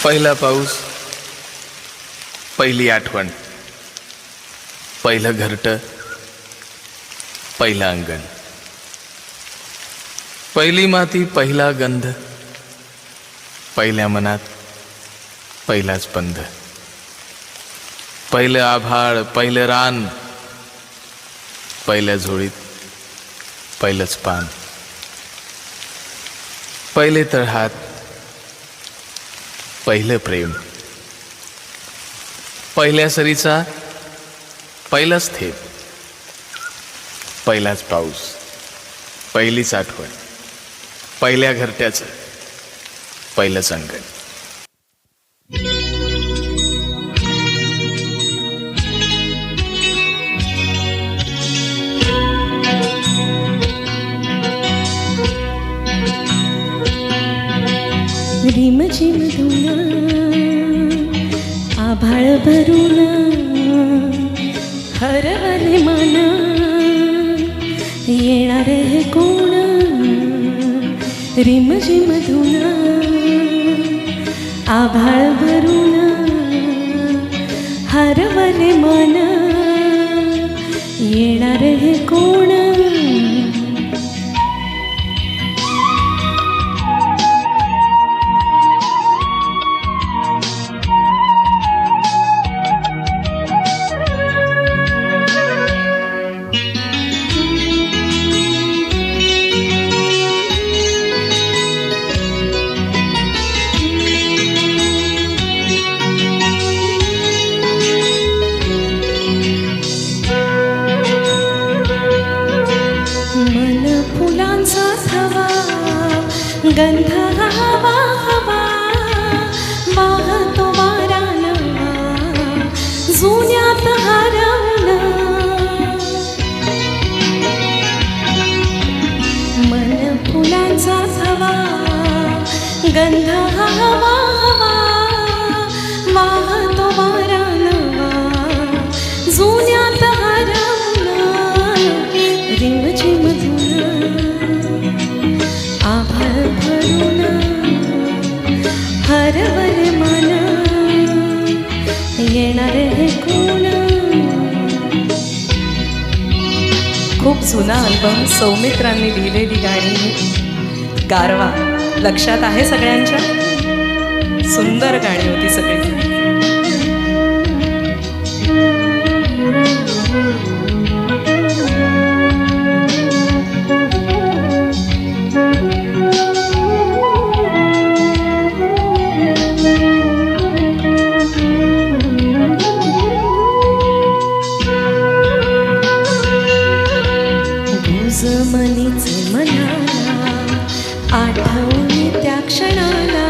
पहिला पाऊस, पहिली आठवण, पहिलं घरटं, पहिलं अंगण, पहिली माती, पहिला गंध, पहिल्या मनात पहिलाच पंध, पहिलं आभाळ, पहिलं रान, पहिल्या झोळीत पहिलंच पान, पहिले तळहात, पहिलं प्रेम, पहिल्या सरीचा पहिलाच थेंब, पहिलाच पाऊस, पहिलीच आठवण, पहिल्या घरट्याचं पहिलंच अंगण. रिमझिम धुना आभाळ भरून हरवले मन, येणार हे कोण? रिमझिम धुना आभाळ भरून हरवले मन, येणार हे कोण? गंध हवा हवा वाहतो वारा नवा, जुन्यात हरवलं मन फुलांचा हवा. गंध हवा हवा वाहतो वारा नवा, जुन्यात हरवलं. रिमझिम धुना आभाळ भरून हरवले मन, येणार हे कोण? खूप जुना अल्बम, सौमित्रांनी लिहिलेली गाणी. गारवा लक्षात आहे सगळ्यांच्या? सुंदर गाणी होती सगळी. गुजमनीचे मनाला आठवणी त्या क्षणाला,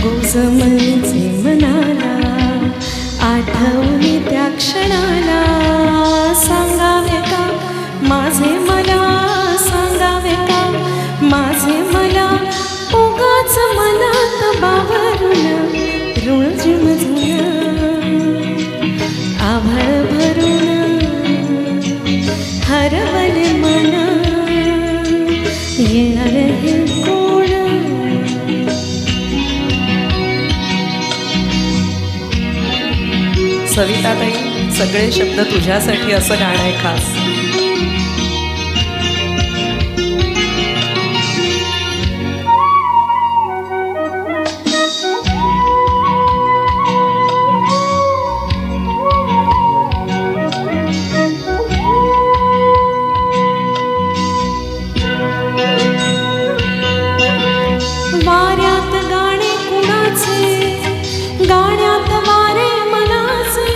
गुजमनीचे मनाला आठवणी त्या क्षणाला. सांगावे का माझे मला, सांगावे का माझे मला, उगाच मनात बावरून रुळझिम धुना आभाळ भरून हरवले मन, येणार हे कोण? सविताताई, सगळे शब्द तुझ्यासाठी असं गाणं आहे खास. वाऱ्यात गाणे कुणाचे, गाण्यात वारे मनाचे,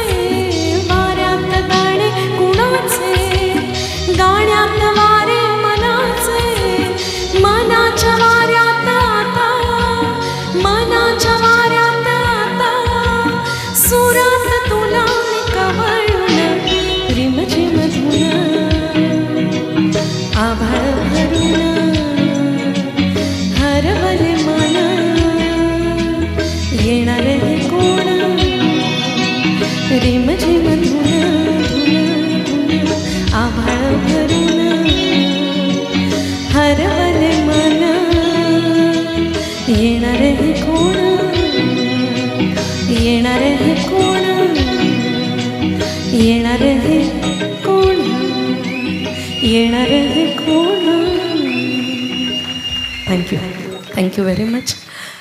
वाऱ्यात गाणे कुणाचे, गाण्यात वारे मनाचे. मनाच्या वाऱ्यात आता, मनाच्या वाऱ्यात आता, सुरात तुला कवळून. रिमझिम धुना आभाळ भरून हरवले मन, येणार हे कोण? रिमझिम धुना आभाळ भरून हरवले मन, येणार हे कोण? येणार हे कोण येणार हे कोण. Thank you very much.